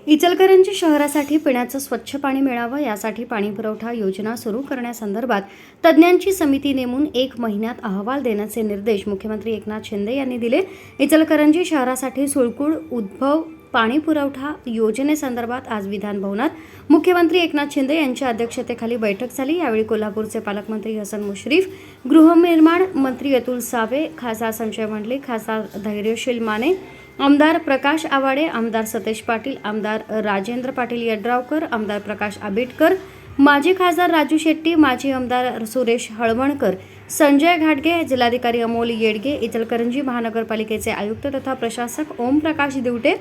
इचलकरंजी शहरासाठी पिण्याचं स्वच्छ पाणी मिळावं यासाठी पाणीपुरवठा योजना सुरू करण्यासंदर्भात तज्ज्ञांची समिती नेमून 1 महिन्यात अहवाल देण्याचे निर्देश मुख्यमंत्री एकनाथ शिंदे यांनी दिले। इचलकरंजी शहरासाठी सुळकुड उद्भव पाणीपुरवठा योजनेसंदर्भात आज विधान भवनात मुख्यमंत्री एकनाथ शिंदे यांच्या अध्यक्षतेखाली बैठक झाली। यावेळी कोल्हापूरचे पालकमंत्री हसन मुश्रीफ, गृहनिर्माण मंत्री अतुल सावे, खासदार संजय मंडलिक, खासदार धैर्यशील माने, आमदार प्रकाश आवाडे, आमदार सतेज पाटील, आमदार राजेंद्र पाटील यड्रावकर, आमदार प्रकाश आबिटकर, माजी खासदार राजू शेट्टी, माजी आमदार सुरेश हळवणकर, संजय घाटगे, जिल्हाधिकारी अमोल येडगे, इचलकरंजी महानगरपालिकेचे आयुक्त तथा प्रशासक ओमप्रकाश दिवटे,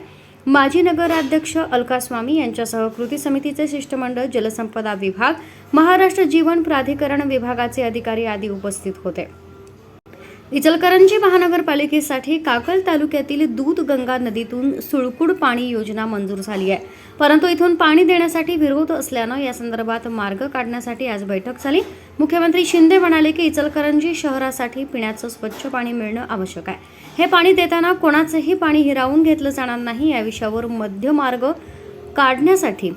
माजी नगराध्यक्ष अलका स्वामी यांच्यासह कृती समितीचे शिष्टमंडळ, जलसंपदा विभाग, महाराष्ट्र जीवन प्राधिकरण विभागाचे अधिकारी आदी उपस्थित होते। इचलकरंजी महानगरपालिकेसाठी काकल तालुक्यातील दूधगंगा नदीतून सुळकुड पाणी योजना मंजूर झाली आहे, परंतु इथून पाणी देण्यासाठी विरोध असल्यानं या संदर्भात मार्ग काढण्यासाठी आज बैठक झाली। मुख्यमंत्री शिंदे म्हणाले की इचलकरंजी शहरासाठी पिण्याचं स्वच्छ पाणी मिळणं आवश्यक आहे। हे पाणी देताना कोणाचंही पाणी हिरावून घेतलं जाणार नाही। या विषयावर मध्यमार्ग काढण्यासाठी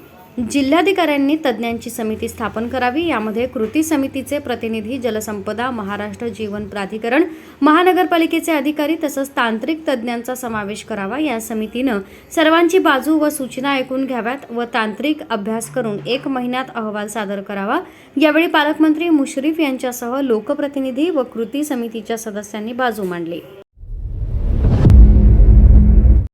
जिल्हाधिकाऱ्यांनी तज्ज्ञांची समिती स्थापन करावी। यामध्ये कृती समितीचे प्रतिनिधी, जलसंपदा, महाराष्ट्र जीवन प्राधिकरण, महानगरपालिकेचे अधिकारी तसंच तांत्रिक तज्ज्ञांचा समावेश करावा। या समितीनं सर्वांची बाजू व सूचना ऐकून घ्याव्यात व तांत्रिक अभ्यास करून 1 महिन्यात अहवाल सादर करावा। यावेळी पालकमंत्री मुश्रीफ यांच्यासह लोकप्रतिनिधी व कृती समितीच्या सदस्यांनी बाजू मांडली।